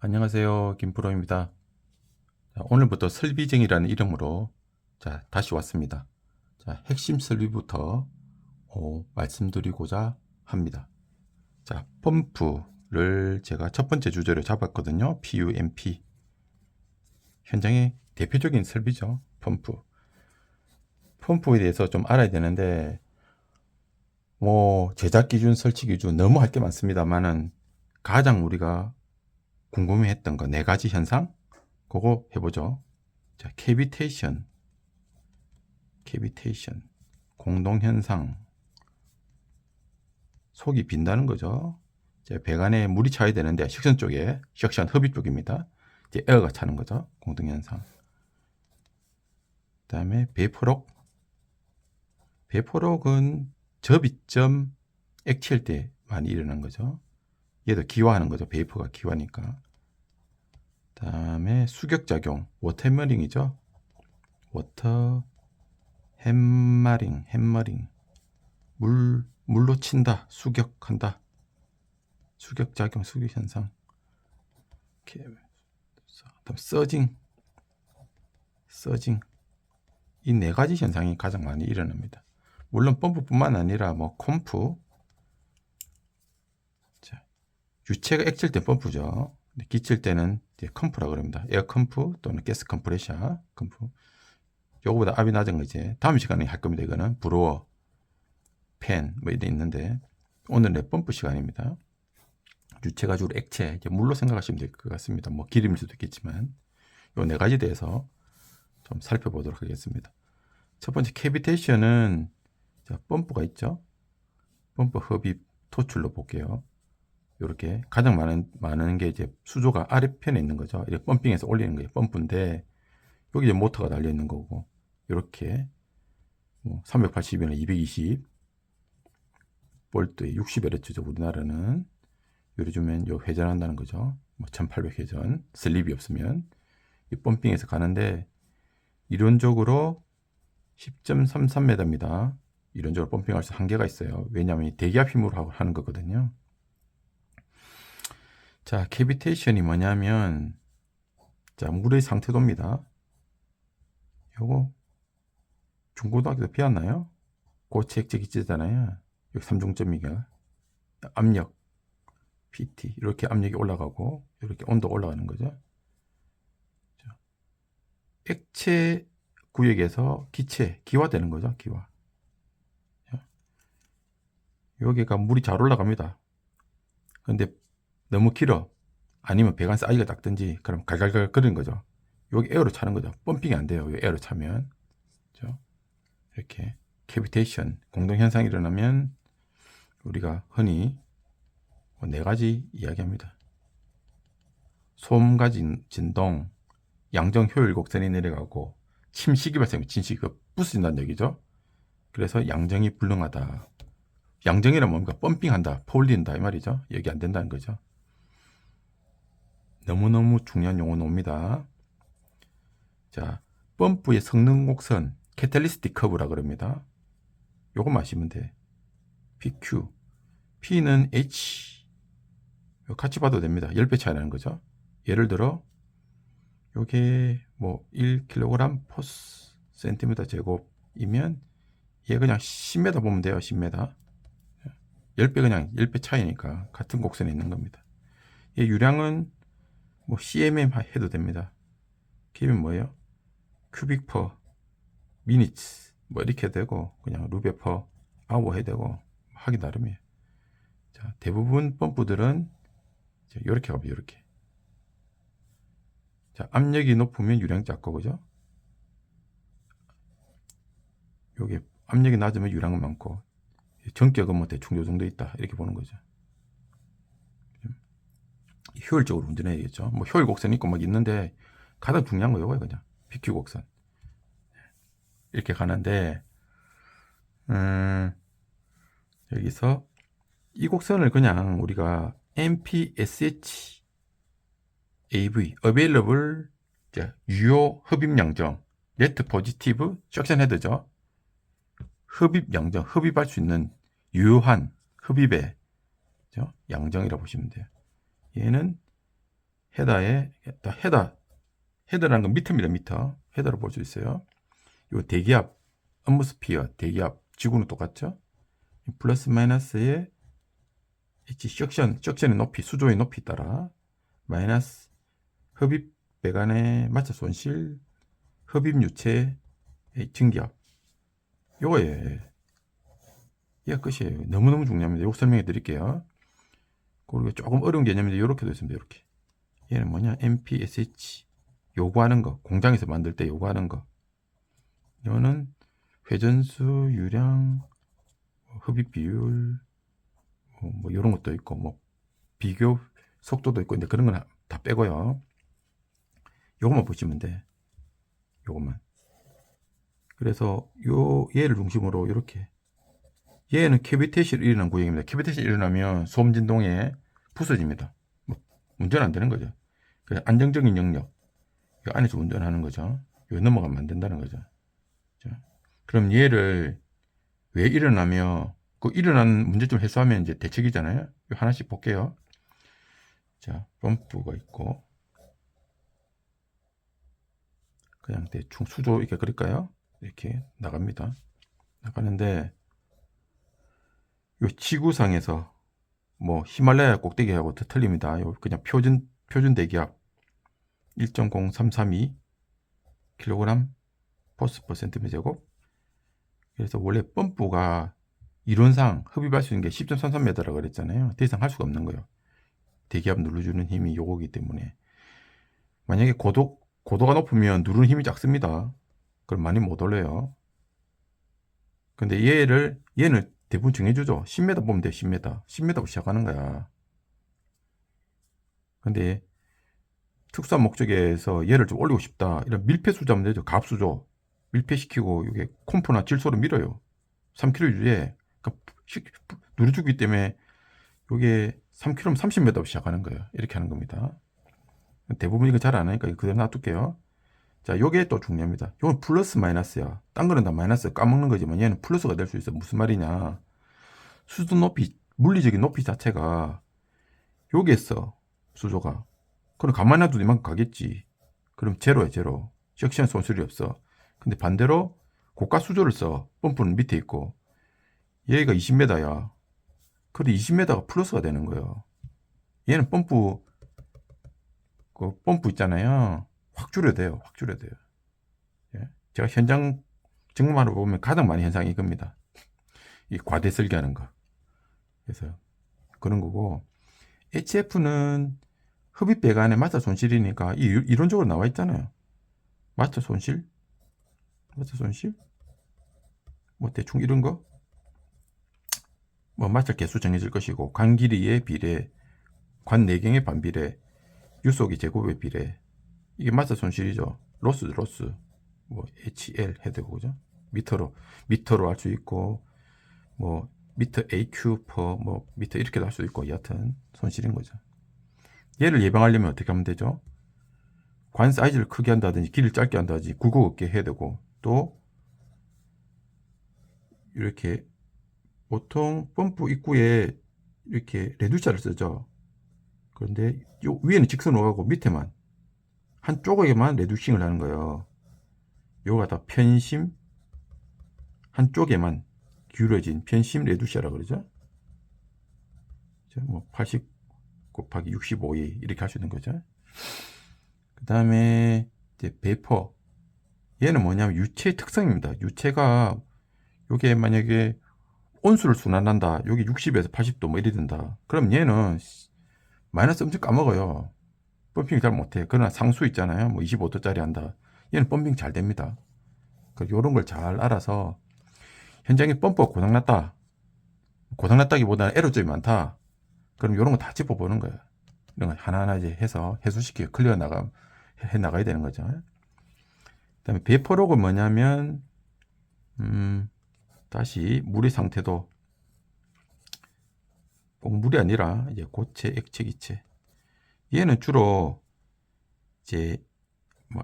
안녕하세요. 김프로입니다. 오늘부터 설비정이라는 이름으로 다시 왔습니다. 핵심 설비부터 말씀드리고자 합니다. 펌프를 제가 첫 번째 주제로 잡았거든요. PUMP. 현장의 대표적인 설비죠. 펌프. 펌프에 대해서 좀 알아야 되는데, 제작 기준, 설치 기준 너무 할 게 많습니다만은 가장 우리가 궁금해했던 거 네 가지 현상? 그거 해보죠. 캐비테이션, 공동현상, 속이 빈다는 거죠. 배관에 물이 차야 되는데 식션 쪽에, 식션 흡입 쪽입니다. 에어가 차는 거죠. 공동현상. 그 다음에 베이퍼록. 베이퍼록은 접이점 액체일 때 많이 일어나는 거죠. 얘도 기화하는 거죠. 베이퍼가 기화니까. 그 다음에 수격작용, 워터 해머링이죠. 워터 해머링. 물로 친다, 수격한다. 수격작용, 수격현상. 서징. 이 네 가지 현상이 가장 많이 일어납니다. 물론 펌프뿐만 아니라 컴프. 유체가 액칠 때 펌프죠. 기칠 때는 컴프라고 그럽니다. 에어 컴프 또는 가스 컴프레셔 컴프. 요거보다 압이 낮은 거 이제 다음 시간에 할 겁니다. 이거는 브로어, 팬 이런 데 있는데 오늘은 펌프 시간입니다. 유체가 주로 액체, 이제 물로 생각하시면 될 것 같습니다. 기름일 수도 있겠지만 요 네 가지 대해서 좀 살펴보도록 하겠습니다. 첫 번째 캐비테이션은 펌프가 있죠. 펌프 흡입 토출로 볼게요. 이렇게 가장 많은 게 이제 수조가 아래편에 있는 거죠. 이렇게 펌핑해서 올리는 거예요. 펌프인데 여기 이제 모터가 달려 있는 거고 이렇게 380이나 220 볼트에 60Hz죠. 우리나라는 요즘엔 회전한다는 거죠. 1800 회전, 슬립이 없으면 이 펌핑에서 가는데 이론적으로 10.33m입니다. 이론적으로 펌핑할 수 한계가 있어요. 왜냐하면 대기압 힘으로 하는 거거든요. 캐비테이션이 뭐냐면 물의 상태도입니다. 요거 중고등학교 때 배웠나요? 고체 액체 기체잖아요. 여기 3중점이가 압력 PT, 이렇게 압력이 올라가고 이렇게 온도가 올라가는 거죠. 액체 구역에서 기체, 기화되는 거죠. 기화. 여기가 물이 잘 올라갑니다. 근데 너무 길어. 아니면 배관 사이즈가 작든지 그럼 갈갈갈 거리는 거죠. 여기 에어로 차는 거죠. 펌핑이 안 돼요. 에어로 차면. 그렇죠? 이렇게 캐비테이션, 공동현상이 일어나면 우리가 흔히 네 가지 이야기합니다. 소음과 진동, 양정 효율 곡선이 내려가고 침식이 발생하면 침식이 부서진다는 얘기죠. 그래서 양정이 불능하다. 양정이란 뭡니까? 펌핑한다, 퍼올린다 이 말이죠. 여기 안 된다는 거죠. 너무너무 중요한 용어 나옵니다. 펌프의 성능 곡선, 캐탈리스틱 커브라 그럽니다. 요거 마시면 돼. PQ. P는 H. 같이 봐도 됩니다. 10배 차이 나는 거죠. 예를 들어 요게 1kg per cm 제곱이면 얘 그냥 10m 보면 돼요. 10m. 10배 그냥 10배 차이니까 같은 곡선에 있는 겁니다. 얘 유량은 cmm 해도 됩니다. k면 뭐예요? cubic per minutes 이렇게 해도 되고 그냥 루베 per hour 해도 되고 하기 나름이에요. 대부분 펌프들은 이렇게 가봐요. 이렇게. 압력이 높으면 유량이 작고 그죠? 요게 압력이 낮으면 유량은 많고 전격은 대충 요 정도 있다 이렇게 보는 거죠. 효율적으로 운전해야겠죠. 효율 곡선 있고 있는데 가장 중요한 거 요거예요. 그냥 PQ 곡선 이렇게 가는데 여기서 이 곡선을 그냥 우리가 MPSH AV Available 유효 흡입 양정 Net Positive Suction Head죠. 흡입 양정, 흡입할 수 있는 유효한 흡입의 양정이라고 보시면 돼요. 얘는 헤더에 헤더라는 건 미터입니다. 미터. 헤더로 볼 수 있어요. 요 대기압, atmosphere 대기압, 지구는 똑같죠? 플러스 마이너스의 석션의 높이, 수조의 높이 따라 마이너스 흡입 배관의 마찰 손실, 흡입 유체의 증기압. 요거예요. 이게 끝이에요. 너무너무 중요합니다. 요거 설명해 드릴게요. 그리고 조금 어려운 개념인데 이렇게도 있습니다. 이렇게. 얘는 뭐냐? MPSH 요구하는 거, 공장에서 만들 때 요구하는 거. 이거는 회전수, 유량, 흡입 비율, 뭐 이런 것도 있고, 뭐 비교 속도도 있고, 근데 그런 건 다 빼고요. 요것만 보시면 돼. 요것만. 그래서 얘를 중심으로 이렇게. 얘는 캐비테이션이 일어난 구역입니다. 캐비테이션이 일어나면 소음 진동에 부서집니다. 뭐 운전 안 되는 거죠. 그래서 안정적인 영역. 이 안에서 운전하는 거죠. 여기 넘어가면 안 된다는 거죠. 자, 그럼 얘를 왜 일어나며 그 일어난 문제점 해소하면 이제 대책이잖아요. 하나씩 볼게요. 자, 펌프가 있고 그냥 대충 수조 이렇게 그릴까요? 이렇게 나갑니다. 나가는데 요 지구상에서 뭐 히말라야 꼭대기하고 더 틀립니다. 요 그냥 표준 대기압 1.0332 kg 퍼 센티미터 제곱. 그래서 원래 펌프가 이론상 흡입할 수 있는 게 10.33m라고 그랬잖아요. 더 이상 할 수가 없는 거예요. 대기압 눌러주는 힘이 요거기 때문에. 만약에 고도가 높으면 누르는 힘이 작습니다. 그럼 많이 못 올려요. 근데 얘는 대부분 정해주죠. 10m 보면 돼, 10m. 10m부터 시작하는 거야. 근데 특수한 목적에서 얘를 좀 올리고 싶다. 이런 밀폐수조 하면 되죠. 가압수조. 밀폐시키고, 이게 콤프나 질소로 밀어요. 3kg 유지에. 그러니까 누르주기 때문에 이게 3kg면 30m부터 시작하는 거예요. 이렇게 하는 겁니다. 대부분 이거 잘 안 하니까 그대로 놔둘게요. 자, 요게 또 중요합니다. 요건 플러스 마이너스야. 딴 거는 다 마이너스 까먹는 거지만 얘는 플러스가 될 수 있어. 무슨 말이냐. 수도 높이, 물리적인 높이 자체가 여기에 있어. 수조가. 그럼 가만히 놔둬도 이만큼 가겠지. 그럼 제로야, 제로. 석션 손실이 없어. 근데 반대로 고가 수조를 써. 펌프는 밑에 있고. 얘가 20m야. 그래 20m가 플러스가 되는 거예요. 얘는 펌프 있잖아요. 확 줄여야 돼요. 확 줄여야 돼요. 예? 제가 현장 점검하러 보면 가장 많이 현상이 이겁니다. 이 과대 설계하는 거. 그래서 그런 거고, HF는 흡입 배관의 마찰 손실이니까 이론적으로 나와 있잖아요. 마찰 손실, 뭐 대충 이런 거, 뭐 마찰 개수 정해질 것이고, 관 길이의 비례, 관 내경의 반비례, 유속의 제곱의 비례, 이게 마찰 손실이죠. 로스, 뭐 HL 해야 되고 그죠? 미터로 할 수 있고, 뭐 미터 AQ 퍼 뭐 미터 이렇게도 할 수 있고, 여하튼 손실인 거죠. 얘를 예방하려면 어떻게 하면 되죠? 관 사이즈를 크게 한다든지 길을 짧게 한다든지 굵고 없게 해야 되고, 또 이렇게 보통 펌프 입구에 이렇게 레듀샤를 쓰죠. 그런데 요 위에는 직선으로 가고 밑에만 한쪽에만 레듀싱을 하는 거예요. 요가 다 편심, 한쪽에만 기울어진 편심 레듀샤라고 그러죠. 뭐 80 곱하기 65이 이렇게 할 수 있는 거죠. 그 다음에 이제 베이퍼. 얘는 뭐냐면 유체의 특성입니다. 유체가 요게 만약에 온수를 순환한다. 여기 60에서 80도 뭐 이래 된다. 그럼 얘는 마이너스 엄청 까먹어요. 펌핑 잘 못해. 그러나 상수 있잖아요. 뭐 25도짜리 한다. 얘는 펌핑 잘 됩니다. 이런 걸 잘 알아서 현장에 펌프가 고장났다. 고장났다기보다는 에러점이 많다. 그럼 이런 거 다 짚어보는 거예요. 이런 거 하나하나 이제 해서 해소시키고 해 나가야 되는 거죠. 그다음에 베이퍼록은 뭐냐면 다시 물의 상태도 꼭 물이 아니라 이제 고체, 액체, 기체. 얘는 주로 이제 뭐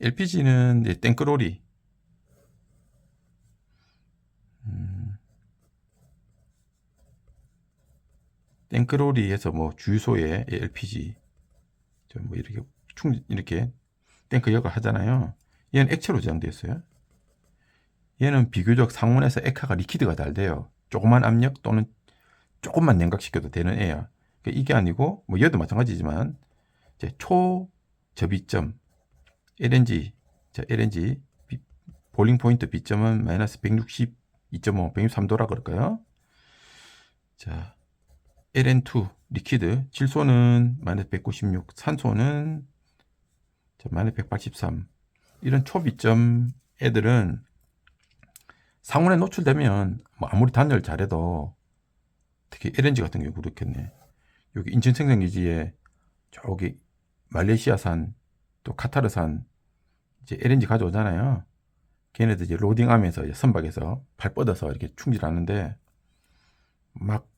LPG는 이제 땡크로리, 탱크로리에서 뭐 주유소에 LPG 뭐 이렇게 이렇게 탱크 역을 하잖아요. 얘는 액체로 제작되어 있어요. 얘는 비교적 상온에서 액화가 리퀴드가 잘 돼요. 조그만 압력 또는 조금만 냉각시켜도 되는 애야. 그러니까 이게 아니고 뭐 얘도 마찬가지지만 이제 초접이점 LNG 볼링 포인트 B점은 마이너스 162.5, 163도라 그럴까요? 자, LN2 리퀴드 질소는 마이너스 196, 산소는 마이너스 183. 이런 초비점 애들은 상온에 노출되면 뭐 아무리 단열 잘해도 특히 LNG 같은 경우 그렇겠네. 여기 인천 생산기지에 저기 말레이시아산 또 카타르산 이제 LNG 가져오잖아요. 걔네들 이제 로딩하면서 이제 선박에서 발 뻗어서 이렇게 충질하는데 막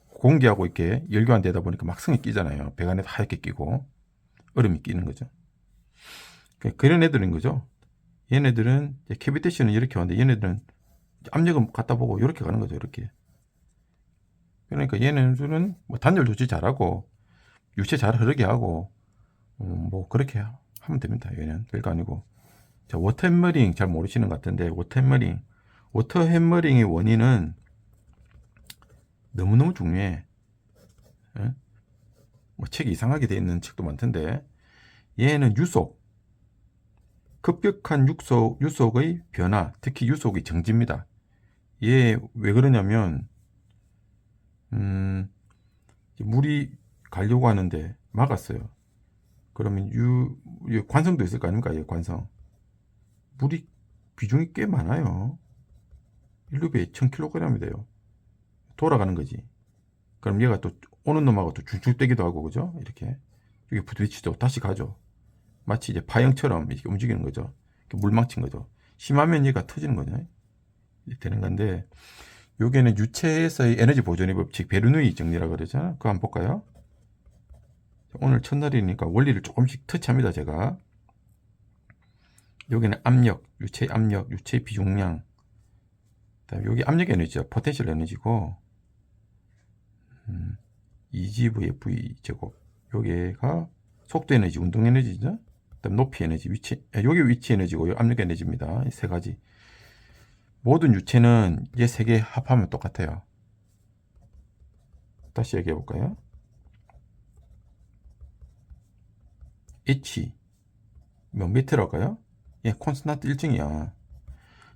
공기하고 이렇게 열교환되다 보니까 막 성이 끼잖아요. 배 안에 하얗게 끼고 얼음이 끼는 거죠. 그런 애들인 거죠. 얘네들은 캐비테이션은 이렇게 왔는데 얘네들은 압력은 갖다 보고 이렇게 가는 거죠. 이렇게. 그러니까 얘네들은 뭐 단열 조치 잘하고 유체 잘 흐르게 하고 뭐 그렇게 하면 됩니다. 얘는 별거 아니고. 자, 워터 해머링 잘 모르시는 것 같은데 워터 해머링의 원인은 너무너무 중요해. 예? 뭐 책이 이상하게 돼 있는 책도 많던데 얘는 급격한 유속의 변화, 특히 유속의 정지입니다. 얘 왜 그러냐면 물이 가려고 하는데 막았어요. 그러면 관성도 있을 거 아닙니까? 관성. 물이 비중이 꽤 많아요. 1루비에 1000kg이 돼요. 돌아가는 거지. 그럼 얘가 또 오는 놈하고 또 줄줄대기도 하고 그죠? 이렇게 여기 부딪히죠. 다시 가죠. 마치 이제 파형처럼 이렇게 움직이는 거죠. 물 망친 거죠. 심하면 얘가 터지는 거죠. 되는 건데 요게는 유체에서의 에너지 보존의 법칙 베르누이 정리라고 그러잖아. 그거 한번 볼까요? 오늘 첫날이니까 원리를 조금씩 터치합니다. 제가 여기는 압력, 유체의 압력, 유체의 비중량, 그다음에 여기 압력 에너지죠. 포텐셜 에너지고 EGVFE 제곱 여기가 속도 에너지, 운동 에너지죠. 그다음 높이 에너지, 여기 위치 에너지고 여기 압력 에너지입니다. 이 세 가지. 모든 유체는 이 세 개 합하면 똑같아요. 다시 얘기해 볼까요? H 몇 미터랄까요? 예, 콘스탄트 일정이야.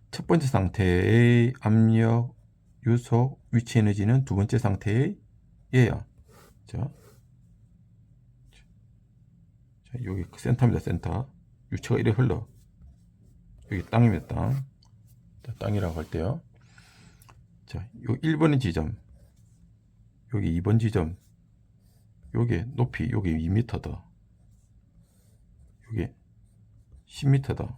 첫 번째 상태의 압력, 유속, 위치 에너지는 두 번째 상태의 얘야. 자, 여기 센터입니다. 센터. 유체가 이래 흘러. 여기 땅입니다. 땅. 자, 땅이라고 할 때요. 자, 요 1번의 지점. 여기 2번 지점. 요게 높이, 요게 2m다. 요게 10m다.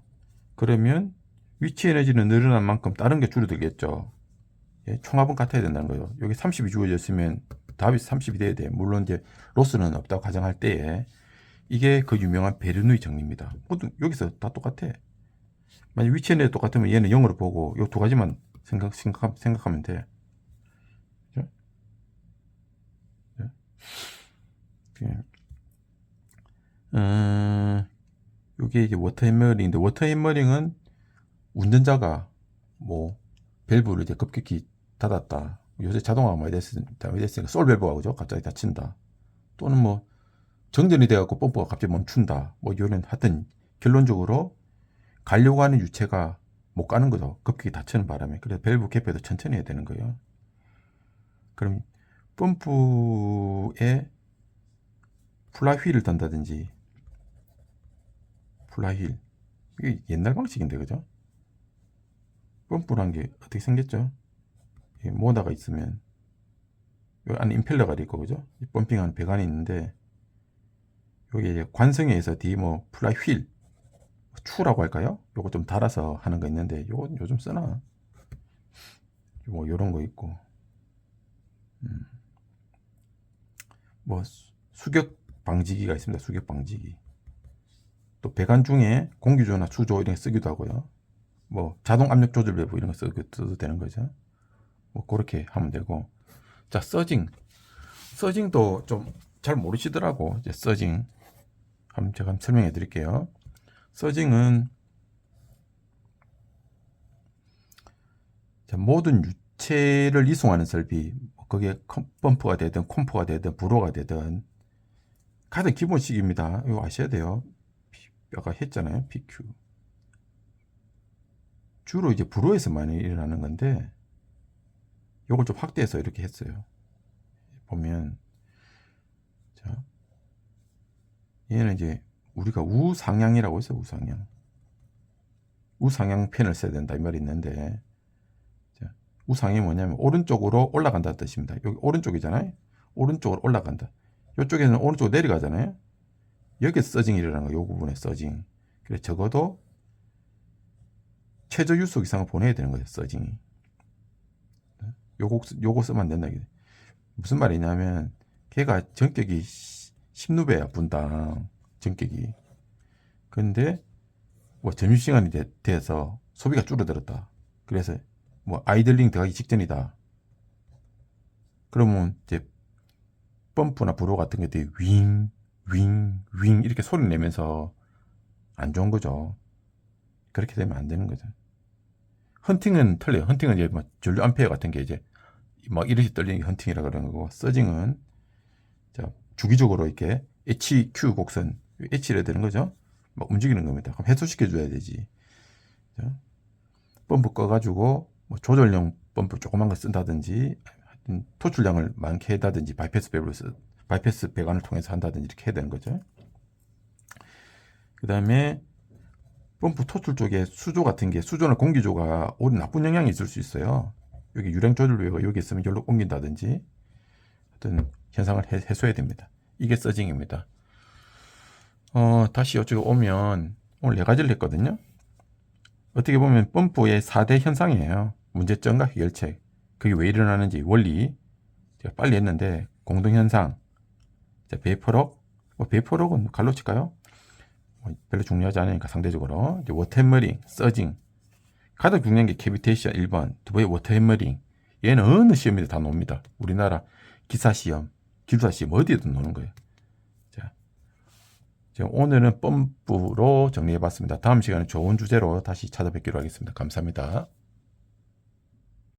그러면 위치 에너지는 늘어난 만큼 다른 게 줄어들겠죠. 예, 총합은 같아야 된다는 거예요. 여기 30이 주어졌으면 답이 30이 돼야 돼. 물론 이제 로스는 없다고 가정할 때에 이게 그 유명한 베르누이 정리입니다. 모두 여기서 다 똑같아. 만약 위치 에너지 똑같으면 얘는 0으로 보고 이 두 가지만 생각하면 돼. 그죠? 이게 이제 워터 해머링인데 워터 해머링은 운전자가 뭐 밸브를 이제 급격히 닫았다. 요새 자동화가 많이 됐으니까 솔 밸브가 그죠? 갑자기 닫힌다. 또는 뭐 정전이 돼갖고 펌프가 갑자기 멈춘다. 뭐 이런 하여튼 결론적으로 가려고 하는 유체가 못 가는 거죠. 급격히 닫히는 바람에. 그래서 밸브 개폐도 천천히 해야 되는 거예요. 그럼 펌프에 플라휠을 단다든지 플라휠 이게 옛날 방식인데 그죠? 펌프란 게 어떻게 생겼죠? 모다가 있으면 여기 안에 임펠러가 있고 그죠? 펌핑하는 배관이 있는데 여기 이제 관성에 의해서 뒤 뭐 플라휠 추라고 할까요? 요거 좀 달아서 하는 거 있는데 요건 요즘 쓰나? 뭐 요런 거 있고 뭐 수격 방지기가 있습니다. 수격 방지기. 또 배관 중에 공기조나 수조 이런 거 쓰기도 하고요. 뭐 자동 압력 조절 밸브 이런 거 써도 되는 거죠. 뭐 그렇게 하면 되고. 자, 서징. 서징도 좀 잘 모르시더라고. 이제 서징 제가 한번 설명해 드릴게요. 서징은 모든 유체를 이송하는 설비, 거기에 펌프가 되든 콤프가 되든 브로가 되든 가장 기본식입니다. 이거 아셔야 돼요. 아까 했잖아요. PQ. 주로 이제 브로에서 많이 일어나는 건데 요걸 좀 확대해서 이렇게 했어요. 보면 자, 얘는 이제 우리가 우상향이라고 했어요. 우상향. 우상향 펜을 써야 된다 이 말이 있는데, 자, 우상향이 뭐냐면 오른쪽으로 올라간다는 뜻입니다. 여기 오른쪽이잖아요. 오른쪽으로 올라간다. 이쪽에는 오른쪽으로 내려가잖아요. 여기에 서징이 일어나는 거예요. 이 부분에 서징. 그래서 적어도 최저 유속 이상을 보내야 되는 거예요. 서징이. 요거 쓰면 안 된다. 무슨 말이냐면 걔가 전격이 10누배야 분당 전격이. 근데 뭐 점심시간이 돼서 소비가 줄어들었다. 그래서 뭐 아이들링 들어가기 직전이다. 그러면 이제 펌프나 브로 같은 것들이 윙, 윙, 윙 이렇게 소리 내면서 안 좋은 거죠. 그렇게 되면 안 되는 거죠. 헌팅은 틀려요. 헌팅은 이제 뭐 전류 암페어 같은 게 이제 막 이렇게 떨리는 게 헌팅이라 그러는 거고, 서징은 자, 주기적으로 이렇게 HQ 곡선, H를 해야 되는 거죠. 막 움직이는 겁니다. 그럼 해소시켜 줘야 되지. 자, 펌프 꺼가지고 뭐 조절용 펌프 조그만 거 쓴다든지, 하여튼 토출량을 많게 해다든지, 바이패스 배관을 통해서 한다든지 이렇게 해야 되는 거죠. 그 다음에 펌프 토출 쪽에 수조 같은 게, 수조나 공기조가 오히려 나쁜 영향이 있을 수 있어요. 여기 유량 조절부가 여기 있으면 여기로 옮긴다든지 어떤 현상을 해소해야 됩니다. 이게 서징입니다. 다시 이쪽에 오면 오늘 4가지를 했거든요. 어떻게 보면 펌프의 4대 현상이에요. 문제점과 해결책. 그게 왜 일어나는지 원리. 제가 빨리 했는데 공동현상. 베이퍼럭. 베이퍼럭은 갈로 칠까요? 별로 중요하지 않으니까 상대적으로. 이제 워터 해머링, 서징. 가장 중요한 게 캐비테이션 1번, 두 번째 워터 해머링. 얘는 어느 시험에도 다 놉니다. 우리나라 기사시험, 기술사시험 어디에도 노는 거예요. 자, 오늘은 펌프로 정리해봤습니다. 다음 시간에 좋은 주제로 다시 찾아뵙기로 하겠습니다. 감사합니다.